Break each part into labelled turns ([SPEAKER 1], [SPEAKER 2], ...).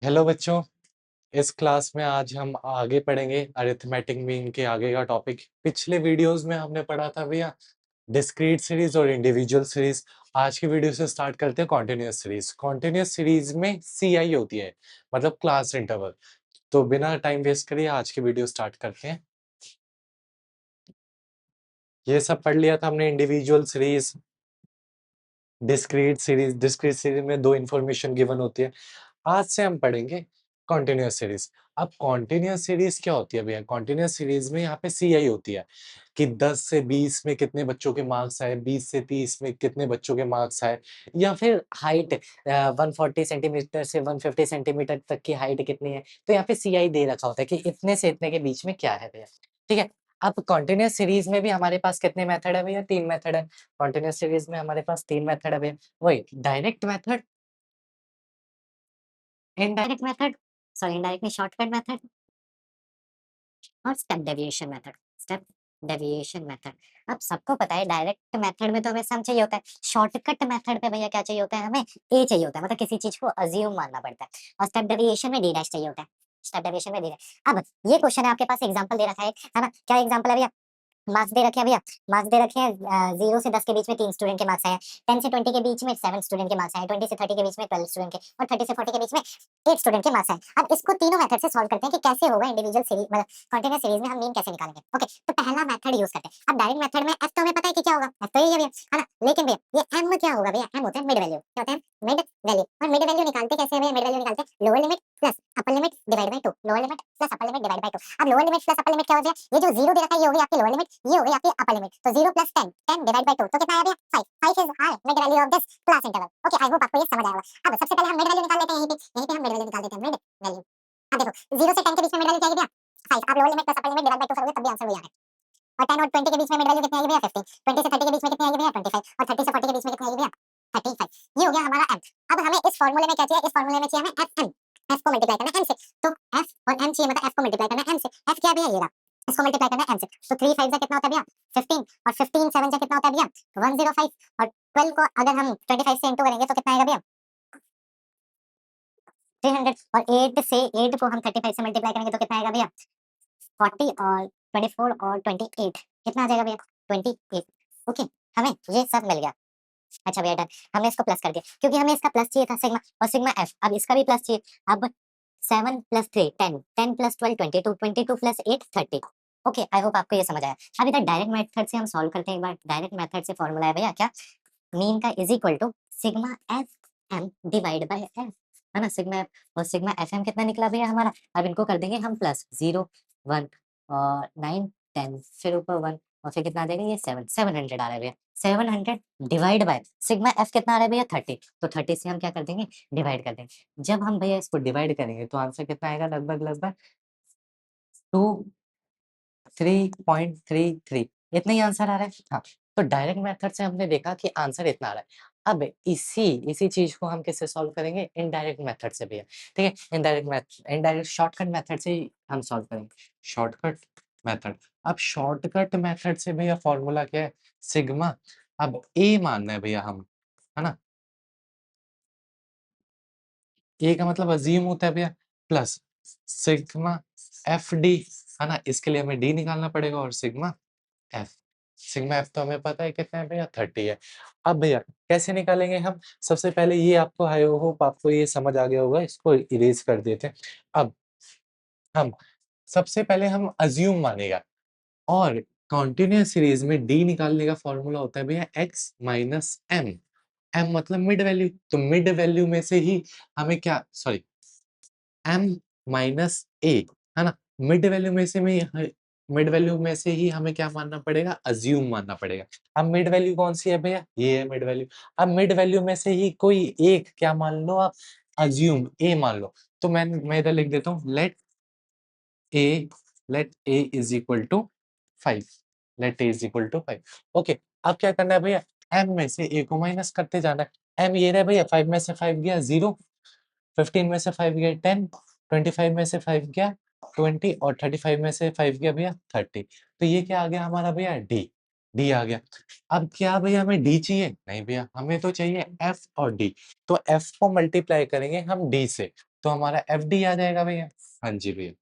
[SPEAKER 1] Hello बच्चों, इस class में आज हम आगे पढ़ेंगे अरिथमेटिक मीन के आगे का टॉपिक। पिछले वीडियोस में हमने पढ़ा था भैया डिस्क्रीट सीरीज और इंडिविजुअल सीरीज। आज की वीडियो से स्टार्ट करते हैं कॉन्टिन्यूअस सीरीज। कॉन्टिन्यूअस सीरीज में सीआई होती है, मतलब क्लास इंटरवल। तो बिना टाइम वेस्ट करिए आज की वीडियो स्टार्ट करते हैं। ये सब पढ़ लिया था हमने, individual series, discrete series. Discrete series में दो इंफॉर्मेशन गिवन होती है। आज से हम पढ़ेंगे कॉन्टिन्यूअस सीरीज। अब कॉन्टिन्यूअस सीरीज क्या होती है भैया? कॉन्टिन्यूअस सीरीज में यहाँ पे सीआई होती है कि 10 से 20 में कितने बच्चों के मार्क्स आए, 20 से 30 में कितने बच्चों के मार्क्स आए, या फिर हाइट 140 सेंटीमीटर से 150 सेंटीमीटर तक की हाइट कितनी है। तो यहाँ पे सीआई दे रखा होता है कि इतने से इतने के बीच में क्या है भैया। ठीक है। अब कॉन्टिन्यूअस सीरीज में भी हमारे पास कितने मेथड है भैया? 3 मेथड है। कॉन्टिन्यूअस सीरीज में हमारे पास 3 मेथड है भैया। वही डायरेक्ट मेथड, इनडायरेक्ट में शॉर्टकट मेथड और step deviation method. Step deviation method. अब सबको पता है डायरेक्ट मेथड में तो हमें सम चाहिए होता है, शॉर्टकट मेथड पे भैया क्या चाहिए होता है? हमें ए चाहिए होता है, मतलब किसी चीज को अज्यूम मानना पड़ता है। और स्टेप डेविएशन में डी डैश चाहिए होता है। स्टेप डेविएशन में डी डैश। अब ये क्वेश्चन है, आपके पास एग्जांपल दे रखा है ना? क्या एग्जांपल है भैया? मार्क्स दे रखे हैं भैया। मार्क्स दे रखे हैं 0 से 10 के बीच में 3 स्टूडेंट के मार्क्स आए हैं, 10 से 20 के बीच में 7 स्टूडेंट के मार्क्स आए हैं, 20 से 30 के बीच में 12 स्टूडेंट के, और 30 से 40 के बीच में 8 स्टूडेंट के मार्क्स आए। अब इसको तीनों मेथड से सॉल्व करते हैं कि कैसे होगा इंडिविजुअल सीरीज, मतलब कंटीन्यूअस सीरीज में हम मीन कैसे निकालेंगे। ओके, तो पहला मेथड यूज करते हैं। अब डायरेक्ट मेथड में एफ तो हमें पता है कि क्या होगा, एफ तो यही है भैया, है ना? लेकिन भैया ये एम क्या होगा भैया? एम होता है मिड वैल्यू। क्या होता है? Mid value. और मिड वैल्यू निकालते कैसे हैं भैया? मिड वैल्यू निकालते हैं lower limit plus upper limit divide by 2। Lower limit plus upper limit divide by 2। अब lower limit plus upper limit क्या हो गया? ये जो 0 दे रखा है ये हो गई आपकी लोअर लिमिट, ये हो गई आपकी अपर लिमिट। तो 0 प्लस 10, 10 डिवाइड बाय 2, तो कितना आया भैया? 5। 5 is our mid value of this class interval. Okay, I hope आपको ये समझ आया होगा। अब सबसे पहले हम मिड वैल्यू निकाल लेते हैं। यहीं पे हम मिड वैल्यू निकाल देते हैं। मिड वैल्यू, अब देखो 0 से 10 के बीच में मिड वैल्यू क्या है भैया? 5। आप lower limit plus upper limit divide by 2 करोगे तब भी आंसर वही आ रहा है। और 10 और 20 के बीच में मिड वैल्यू कितनी आएगी भैया? 15। 20 से 30 के बीच में कितनी आएगी भैया? 25। और 30 से 40 के बीच में कितनी आएगी भैया? 35। ये हो गया हमारा m। अब हमें इस फार्मूले में क्या चाहिए? इस फार्मूले में चाहिए हमें fm। f को मल्टीप्लाई करना है m से। तो f और m चाहिए, मतलब f को मल्टीप्लाई करना है m से। f क्या है भैया? ये रहा। इसको मल्टीप्लाई करना है m से। तो 3 5 जा कितना होता है भैया? 15। और 15 7 जा कितना होता है भैया? 105। और 12 को अगर हम 25 से इंटू करेंगे तो कितना आएगा भैया? 300। और 8 से 8 को हम 35 से मल्टीप्लाई करेंगे तो कितना आएगा भैया? 40। और 24 और 28 कितना आ जाएगा भैया? 28। ओके, हमें ये सब मिल गया। अच्छा भैया डन, हमने इसको प्लस कर दिया क्योंकि हमें इसका प्लस चाहिए था सिग्मा, और सिग्मा एफ। अब इसका भी प्लस चाहिए। अब 7 plus 3 10, 10 plus 12 22, 22 plus 8 30। Okay, I hope आपको ये समझ आया। अब इधर डायरेक्ट मेथड से हम सॉल्व करते हैं। एक बार डायरेक्ट मेथड से फॉर्मूला है भैया क्या? मीन का is equal to sigma F M divide by F, है ना? सिग्मा एफ और सिग्मा एफ एम कितना निकला भैया हमारा? अब इनको कर देंगे हम प्लस 0 1 और 9 10, फिर ऊपर 1, और फिर कितना आ जाएगा? ये 7 700 आ रहा है भैया। 700 डिवाइड बाय सिग्मा एफ कितना आ रहा है भैया? 30। तो 30 से हम क्या कर देंगे? डिवाइड कर देंगे। जब हम भैया इसको डिवाइड करेंगे तो आंसर कितना आएगा? लगभग लगभग 3.33 इतना ही आंसर आ रहा है। हाँ, तो डायरेक्ट मेथड से हमने देखा कि आंसर इतना आ रहा है। अब इसी इसी चीज को हम किससे सॉल्व करेंगे? इनडायरेक्ट मेथड से भैया। ठीक है, इनडायरेक्ट शॉर्टकट मेथड से ही हम सॉल्व करेंगे। Shortcut method. अब शॉर्टकट मेथड से भैया फॉर्मूला क्या है? सिग्मा। अब ए मानना है भैया हम, है ना? ए का मतलब अज्यूम होता है भैया, प्लस सिग्मा एफ डी, है ना? इसके लिए हमें डी निकालना पड़ेगा, और सिग्मा एफ। सिग्मा एफ तो हमें पता है कितना है भैया? 30 है। अब भैया कैसे निकालेंगे हम? सबसे पहले ये आपको, आई होप आपको ये समझ आ गया होगा, इसको इरेज कर देते हैं। अब हम सबसे पहले हम अज्यूम मानेगा, और कॉन्टिन्यूअस सीरीज में डी निकालने का फॉर्मूला होता है भैया एक्स माइनस एम। एम मतलब मिड वैल्यू, तो मिड वैल्यू में से ही हमें क्या, सॉरी, एम माइनस ए, है ना? मिड वैल्यू में से मिड वैल्यू में से ही हमें क्या मानना पड़ेगा? अज्यूम मानना पड़ेगा। अब मिड वैल्यू कौन सी है भैया? ये है मिड वैल्यू। अब मिड वैल्यू में से ही कोई एक क्या मान लो आप? अज्यूम ए मान लो। तो मैं इधर लिख देता हूँ a let a is equal to 5। Let a is equal to 5। Okay, अब क्या करना है भैया? एम में से ए को माइनस करते जाना है। एम ये रहा भैया, 5 में से 5 गया 0, 15 में से 5 गया 10, 25 में से 5 गया 20, और 35 में से 5 गया भैया 30। तो ये क्या आ गया हमारा भैया? डी। डी आ गया। अब क्या भैया हमें डी चाहिए? नहीं भैया, हमें तो चाहिए एफ और डी। तो एफ को मल्टीप्लाई करेंगे हम डी से,
[SPEAKER 2] तो हमारा एफ डी आ जाएगा भैया। हाँ जी भैया।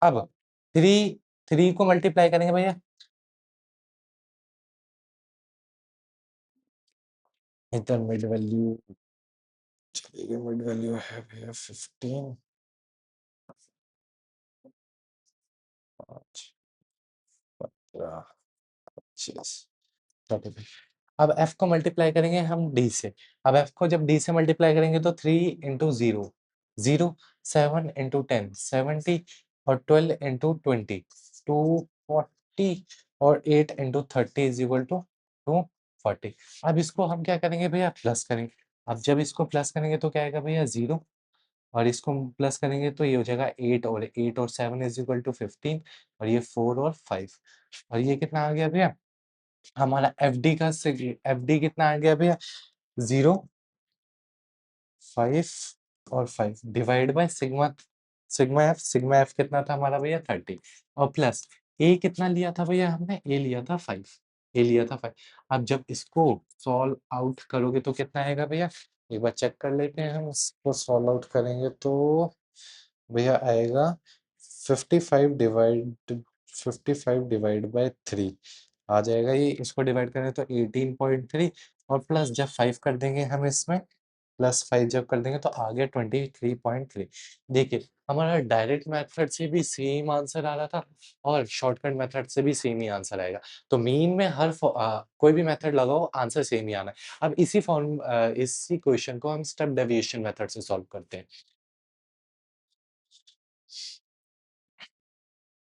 [SPEAKER 2] अब थ्री थ्री को मल्टीप्लाई करेंगे भैया, इधर मिड वैल्यू चलिए, मिड वैल्यू है भैया 15, 5, 15, 25, 30। अब f को मल्टीप्लाई करेंगे हम d से। अब f को जब d से मल्टीप्लाई करेंगे तो 3 इंटू 0 0, 7 इंटू 10 70, और 12 इंटू 20 240, और 8 इंटू 30 इज इक्वल टू 240। अब इसको हम क्या करेंगे भैया, प्लस करेंगे। अब जब इसको प्लस करेंगे तो क्या आएगा भैया 0, और इसको प्लस करेंगे तो ये हो जाएगा 8 और 7 इज इक्वल टू 15, और ये 4 और 5, और ये कितना आ गया भैया हमारा एफ डी कितना आ गया भैया 0, 5 और 5 divide by sigma sigma F कितना था हमारा भैया 30, और प्लस ए कितना लिया था भैया हमने, ए लिया था 5, ए लिया था 5। अब जब इसको सॉल्व आउट करोगे तो कितना आएगा भैया, एक बार चेक कर लेते हैं। हम इसको सॉल्व आउट करेंगे तो भैया आएगा 55 डिवाइड बाय 3 आ जाएगा ये। इसको डिवाइड करें तो 18.3, और प्लस जब 5 कर देंगे हम इसमें, प्लस 5 जब कर देंगे तो आ गया 23.3। देखिए हमारा डायरेक्ट मेथड से भी सेम आंसर आ रहा था, और शॉर्टकट मेथड से भी सेम ही आंसर आएगा। तो मीन में कोई भी मेथड लगाओ आंसर सेम ही आना है। अब इसी क्वेश्चन को हम स्टेप डेविएशन मेथड से सॉल्व करते हैं।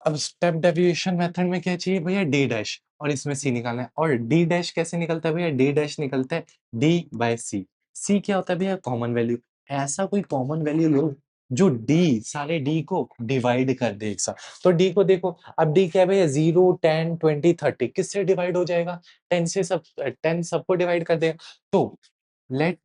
[SPEAKER 2] अब स्टेप डेविएशन मेथड में क्या चाहिए भैया, डी डैश, और इसमें सी निकालना है। और डी डैश कैसे निकलता है भैया, डी डैश निकलता है डी बाय सी। सी क्या होता है भैया, कॉमन वैल्यू। ऐसा कोई कॉमन वैल्यू लो जो डी सारे डी को डिवाइड कर दे एक साथ। तो डी को देखो, अब डी क्या है भैया 0 10 20 30 किससे डिवाइड हो जाएगा, 10 से। सब 10 सबको डिवाइड कर देगा। तो let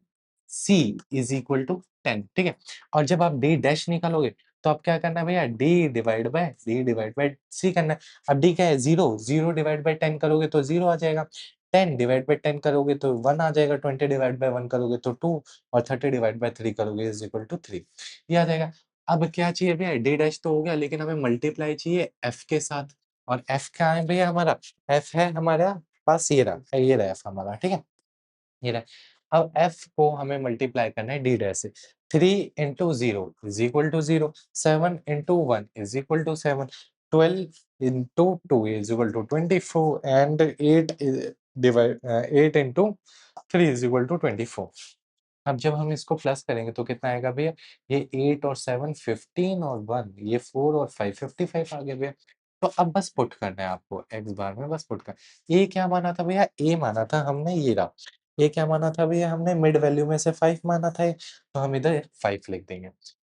[SPEAKER 2] C is equal to 10, ठीक है। और जब आप डी डैश निकालोगे तो अब क्या करना है भैया, डी डिवाइड बाय सी करना है। अब डी क्या है 0, 0 डिवाइड बाय 10 करोगे तो 0 आ जाएगा, 10 डिवाइड बाय 10 करोगे तो 1 आ जाएगा, 20 डिवाइड बाय 1 करोगे तो 2, और 30 डिवाइड बाय 3 करोगे इज इक्वल टू 3, ये आ जाएगा। अब क्या चाहिए भैया, डी डैश तो हो गया, लेकिन हमें मल्टीप्लाई चाहिए एफ के साथ। और एफ क्या है भैया हमारा, एफ है हमारा पास ये रहा एफ हमारा, ठीक है, ये रहा। अब f को हमें मल्टीप्लाई करना है d डैश से। 3 into 0 is equal to 0, 7 into 1 is equal to 7, 12 into 2 is equal to 24, and 8 into 3 is equal to 24। अब जब हम इसको प्लस करेंगे तो कितना आएगा भैया, ये 8 और 7 15, और 1 ये 4 और 5 55 आ गया भैया। तो अब बस पुट करना है आपको एक्स बार में, बस पुट कर। ए क्या माना था भैया, ए माना था हमने, ये रहा। ए क्या माना था भैया हमने, मिड वैल्यू में से 5 माना था ये, तो हम इधर 5 लिख देंगे।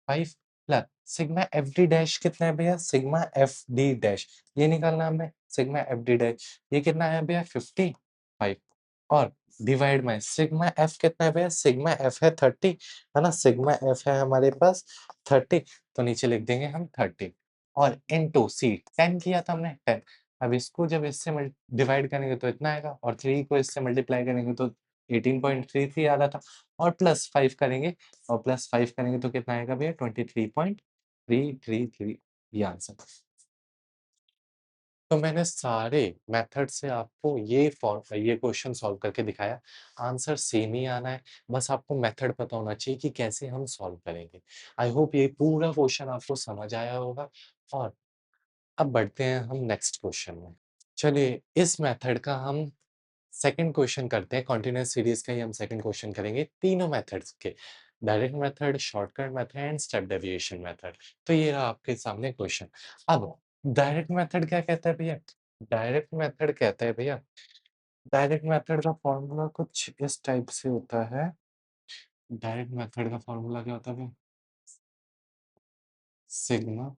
[SPEAKER 2] 5 plus sigma F D dash कितना है भैया, सिग्मा एफ डी डैश ये निकालना है हमें, सिग्मा एफ डी डैश ये कितना है भैया 55, और डिवाइड में सिग्मा एफ कितना है भैया, सिग्मा एफ है 30, है ना, सिग्मा एफ है हमारे पास 30, तो नीचे लिख देंगे हम 30, और इनटू सी 10 किया था हमने 10। अब इसको जब इससे डिवाइड करेंगे तो इतना आएगा, और 3 को इससे मल्टीप्लाई करेंगे तो 18.33 आ रहा था, और प्लस 5 करेंगे, और प्लस 5 करेंगे तो कितना आएगा भैया 23.333, ये आंसर। तो मैंने सारे मेथड से आपको ये क्वेश्चन सॉल्व करके दिखाया। आंसर सेम ही आना है, बस आपको मेथड पता होना चाहिए कि कैसे हम सॉल्व करेंगे। आई होप ये पूरा क्वेश्चन आपको समझ आया होगा, और अब बढ़ते हैं हम नेक्स्ट क्वेश्चन में। चलिए इस मेथड का हम सेकंड क्वेश्चन करते हैं, कंटीन्यूअस सीरीज का ही हम सेकंड क्वेश्चन करेंगे तीनों मेथड्स के, direct method, shortcut method and step deviation method. तो ये रहा आपके सामने क्वेश्चन। अब डायरेक्ट मेथड क्या कहता है भैया, डायरेक्ट मेथड कहता है भैया, डायरेक्ट मेथड का फॉर्मूला कुछ इस टाइप से होता है। डायरेक्ट मेथड का फॉर्मूला क्या होता है भैया, सिग्मा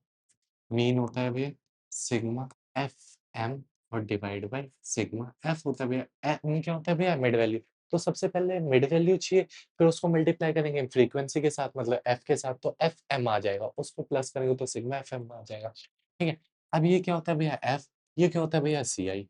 [SPEAKER 2] मीन होता है भैया सिग्मा एफ एम, और डिवाइड बाय सिग्मा एफ होता है भैया, एम क्या होता है भैया मिड वैल्यू। तो सबसे पहले मिड वैल्यू चाहिए, फिर उसको मल्टीप्लाई करेंगे फ्रीक्वेंसी के साथ, मतलब एफ के साथ, तो एफ एम आ जाएगा, उसको प्लस करेंगे तो सिग्मा एफ एम आ जाएगा, ठीक है। अब ये क्या होता है भैया एफ, ये क्या होता है भैया सी आई।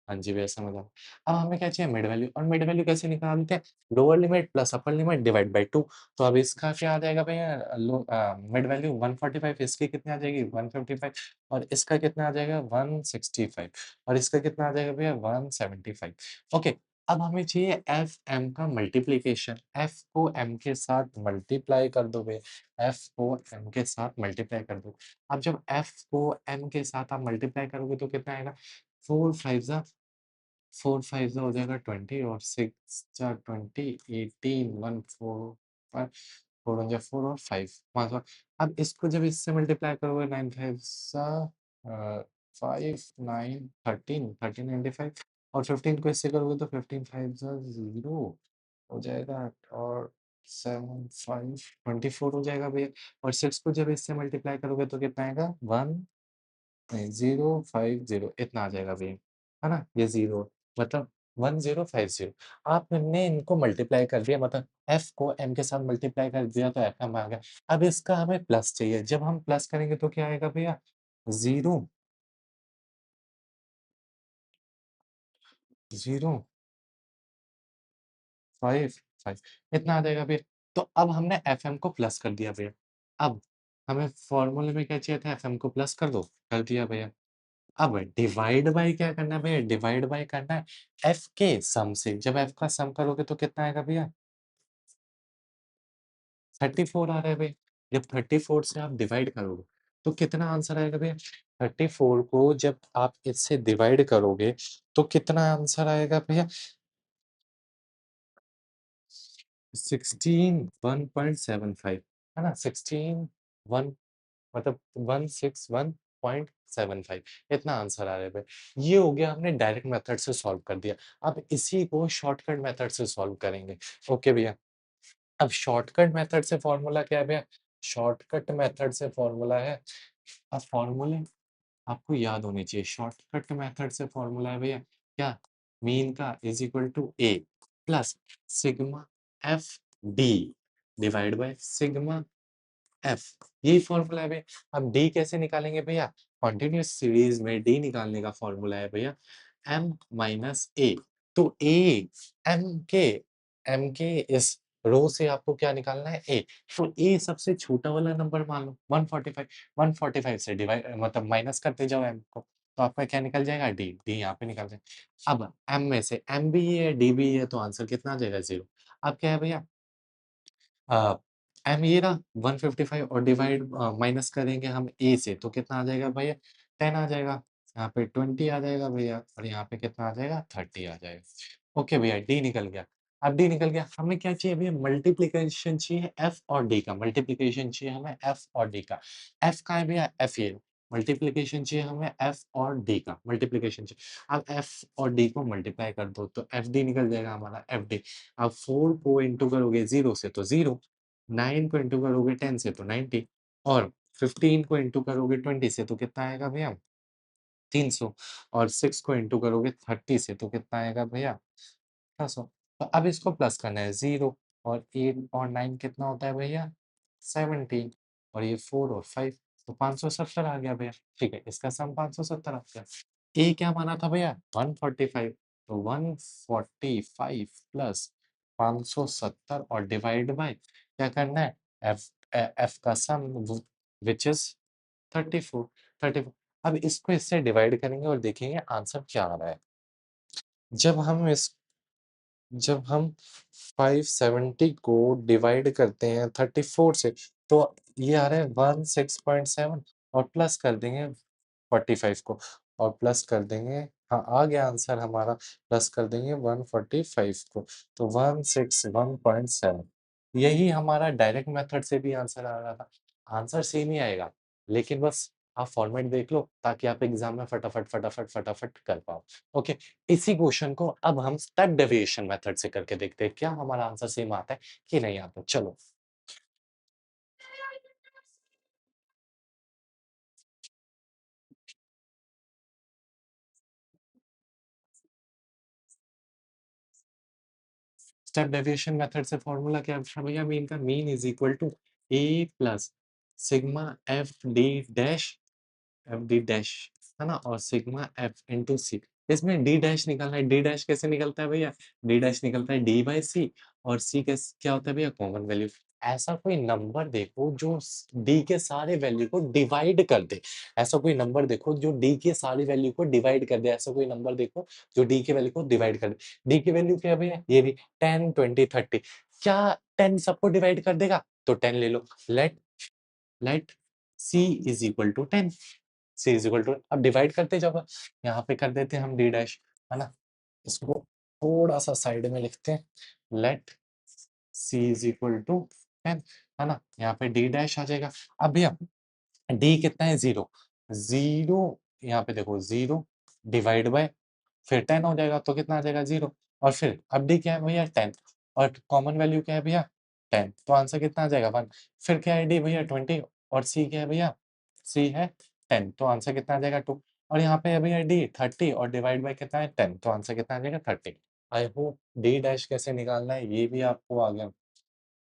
[SPEAKER 2] हाँ जी, भैया समझ आया। अब हमें क्या चाहिए मिड वैल्यू और मिड वैल्यू कैसे निकालते हैं? Lower limit plus upper limit divide by 2 तो अब इसका क्या आ जाएगा भैया मिड वैल्यू 145 इसकी कितनी आ जाएगी 155 और इसका कितना आ जाएगा 165 और इसका कितना आ जाएगा भैया 175 ओके, अब हमें चाहिए एफ एम का मल्टीप्लिकेशन, एफ को एम के साथ मल्टीप्लाई कर दो भैया, एफ को एम के साथ मल्टीप्लाई कर दो। अब जब एफ को एम के साथ आप मल्टीप्लाई करोगे तो कितना आएगा 4 5 ज़ा 4 5 ज़ा हो जाएगा 20 और 6 ज़ा 20 18 1 4 5 4 1 ज़ा 4 और 5 5 और अब इसको जब इससे मल्टीप्लाई करोगे 9 5 ज़ा 5 9 13 1395 और 15 को इससे करोगे तो 15 5 ज़ा 0 हो जाएगा और 7 5 24 हो जाएगा भैया और 6 को जब इससे मल्टीप्लाई करोगे तो कितना आएगा 1 नहीं 050 इतना आ जाएगा भैया, है ना? ये 0 मतलब 1050 आपने इनको मल्टीप्लाई कर दिया मतलब f को m के साथ मल्टीप्लाई कर दिया तो fm आ गया। अब इसका हमें प्लस चाहिए, जब हम प्लस करेंगे तो क्या आएगा भैया 0 0 5 5 इतना आ जाएगा भैया। तो अब हमने fm को प्लस कर दिया भैया। अब हमें फ़ॉर्मूले में क्या चाहिए था fm को प्लस कर दो, कर दिया भैया। अब डिवाइड बाय क्या करना है भैया? डिवाइड बाय करना है f के सम से। जब f का सम करोगे तो कितना आएगा भैया? 34 आ रहा है भैया। जब 34 से आप डिवाइड करोगे, तो कितना आंसर आएगा भैया? 34 को जब आप इससे डिवाइड करोगे, तो कितना आंसर आएगा भैया? 16 1.75 है ना? 16 1 मतलब 161.75 इतना आंसर आ रहा है भई। ये हो गया हमने डायरेक्ट मेथड से सॉल्व कर दिया। अब इसी को शॉर्टकट मेथड से सॉल्व करेंगे। ओके भैया। अब शॉर्टकट मेथड से फ़ॉर्मूला क्या है भैया? शॉर्टकट मेथड से फ़ॉर्मूला है अब फ़ॉर्मूले आपको याद होने चाहिए। शॉर्टकट मेथड से फ़ॉर्मूला है भैया क्या? मीन का is equal to A plus sigma F D divide by sigma F यही फॉर्मूला है भैया। अब डी कैसे निकालेंगे भैया? कंटीन्यूअस सीरीज में डी निकालने का फॉर्मूला है भैया एम माइनस ए। तो ए एम के एम के इस रो से आपको क्या निकालना है ए। तो ए सबसे छोटा वाला नंबर मान लो 145 145 से डिवाइड मतलब माइनस करते जाओ एम को तो आपका क्या निकल जाएगा डी डी यहाँ पे निकल जाएगा। अब एम में से एम भी है डी भी है तो आंसर कितना आ जाएगा जीरो। अब क्या है भैया अ, एम ये रहा 155 और डिवाइड माइनस करेंगे हम ए से तो कितना आ जाएगा भैया 10 आ जाएगा। यहाँ पे 20 आ जाएगा भैया और यहाँ पे कितना आ जाएगा 30 आ जाएगा। ओके भैया डी निकल गया। अब डी निकल गया हमें क्या चाहिए भैया मल्टीप्लिकेशन चाहिए एफ और डी का मल्टीप्लिकेशन चाहिए हमें एफ और डी का। एफ का है भैया एफ ये मल्टीप्लिकेशन चाहिए हमें एफ और डी का मल्टीप्लिकेशन चाहिए। अब एफ और डी को मल्टीप्लाई कर दो तो एफ डी निकल जाएगा हमारा एफ डी। अब 4 को इंटू करोगे 0 से तो 0 9 को इंटू करोगे 10 से तो 90 और 15 को इंटू करोगे 20 से तो कितना आएगा भैया 300 और 6 को इंटू करोगे 30 से तो कितना आएगा भैया 600। तो अब इसको प्लस करना है 0 और 8 और 9 कितना होता है भैया 17 और ये 4 और 5 तो 570 आ गया भैया। ठीक है इसका सम 570 आ गया। ए क्या माना था भैया 145 तो 145 प्लस 570 और डिवाइड बाय क्या करना है एफ एफ का सम व्हिच इज 34 34 अब इसको इससे डिवाइड करेंगे और देखेंगे आंसर क्या आ रहा है। जब हम इस जब हम 570 को डिवाइड करते हैं 34 से तो ये आ रहा है 16.7 और प्लस कर देंगे 45 को और प्लस कर देंगे हाँ, आ गया आंसर हमारा प्लस कर देंगे 145 को तो 161.7 यही हमारा डायरेक्ट मेथड से भी आंसर आ रहा था। आंसर सेम ही आएगा, लेकिन बस आप फॉर्मेट देख लो ताकि आप एग्ज़ाम में फटाफट कर पाओ। ओके, इसी क्वेश्चन को अब हम स्टेप डेविएशन मेथड से करके देखते हैं, क्या हमारा आंसर सेम आता है कि नहीं आता? चलो। स्टेप डेविएशन मेथड से फॉर्मूला क्या था भैया मीन का mean is equal to A plus sigma F D dash है ना और सिग्मा एफ इंटू सी इसमें डी डैश निकालना है, डी डैश कैसे निकलता है भैया? डी डैश निकलता है डी बाई सी और सी क्या होता है भैया? Common value. ऐसा कोई नंबर देखो जो डी के सारे वैल्यू को डिवाइड कर दे। ऐसा कोई नंबर देखो जो डी के सारी वैल्यू को डिवाइड कर दे। ऐसा कोई नंबर देखो जो डी की वैल्यू को डिवाइड कर दे। डी की वैल्यू क्या है भैया? ये भी 10, 20, 30। क्या 10 सबको डिवाइड कर देगा? तो 10 ले लो। Let let C is equal to 10। C is equal to, अब डिवाइड करते जाओ। यहाँ पे कर देते हैं हम डी डैश, है ना? इसको थोड़ा सा साइड में लिखते हैं। Let C is equal to 10, है ना? यहाँ पे डी डैश आ जाएगा। अब भैया डी कितना है? 0। 0 यहाँ पे देखो, 0 डिवाइड बाय फिर 10 हो जाएगा, तो कितना आ जाएगा? 0। और फिर अब डी क्या है भैया? 10 और कॉमन वैल्यू क्या है भैया? 10, तो आंसर कितना आ जाएगा? 1। फिर क्या है डी भैया? 20 और सी क्या है भैया? सी है 10, तो आंसर कितना आ जाएगा? 2। और यहाँ पे है भैया डी 30 और डिवाइड बाय कितना है? 10, तो आंसर कितना आ जाएगा? 30। आई होप डी डैश कैसे निकालना है ये भी आपको आ गया।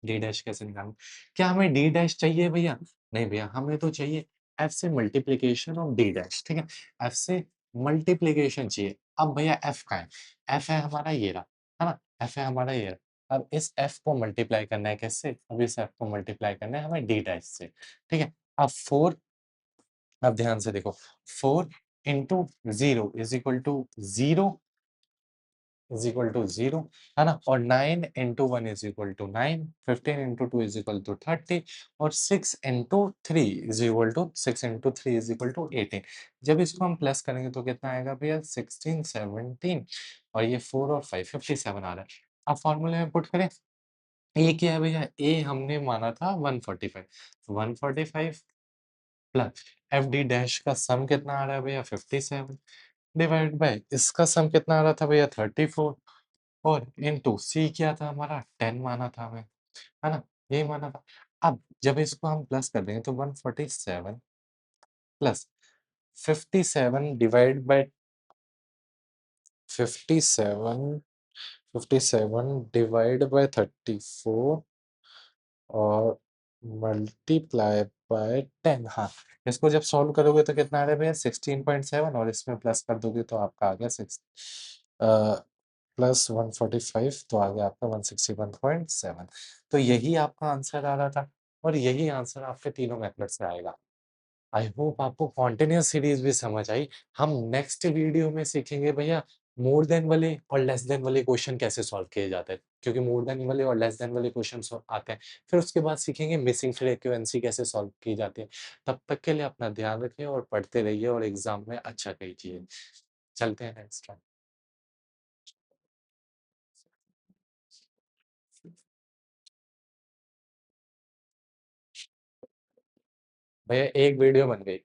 [SPEAKER 2] डी डैश कैसे निकालना? क्या हमें डी डैश चाहिए भैया? नहीं भैया, हमें तो चाहिए एफ से मल्टीप्लिकेशन ऑफ डी डैश, ठीक है? एफ से मल्टीप्लिकेशन चाहिए। अब भैया एफ कहाँ है? एफ है हमारा ये रहा, है ना? एफ है हमारा ये रहा। अब इस एफ को मल्टीप्लाई करना है कैसे? अब इस एफ को मल्टीप्लाई करना है हमें डी डैश से, ठीक है? अब 4, अब ध्यान से देखो, 4 into 0 is equal to 0 is equal to 0, है ना? और 9 into 1 is equal to 9, 15 into 2 is equal to 30 और 6 into 3 is equal to 6 into 3 is equal to 18। जब इसको हम प्लस करेंगे तो कितना आएगा भैया? 16, 17 और ये 4 और 5 57 आ रहा है। अब फॉर्मूले में पुट करें। ए क्या है भैया? ए हमने माना था 145, 145 प्लस एफ डी डैश का सम कितना आ रहा है भैया? 57 डिवाइड बाय इसका सम कितना आ रहा था भैया? 34 और इनटू सी क्या था हमारा? 10 माना था हमें, है ना? यही माना था। अब जब इसको हम प्लस कर देंगे तो 147 plus 57 divide by 57, 57 divide by 34 और मल्टीप्लाई बाय 10। हाँ, इसको जब सॉल्व करोगे तो कितना आ रहा है भैया? 16.7 और इसमें प्लस कर दोगे तो आपका आ गया 6 प्लस 145 तो आ गया आपका 161.7। तो यही आपका आंसर आ रहा था और यही आंसर आपके तीनों मेथड से आएगा। आई होप आपको कॉन्टिन्यूअस सीरीज भी समझ आई। हम नेक्स्ट वीडियो में सीखेंगे भैया मोर देन वाले और लेस देन वाले क्वेश्चन कैसे सॉल्व किए जाते हैं, क्योंकि मोर देन वाले और लेस देन वाले क्वेश्चन आते हैं। फिर उसके बाद सीखेंगे मिसिंग फ्रीक्वेंसी कैसे सॉल्व की जाती है। तब तक के लिए अपना ध्यान रखिए और पढ़ते रहिए और एग्जाम में अच्छा कीजिए। चलते हैं नेक्स्ट टाइम। भैया एक वीडियो बन गई।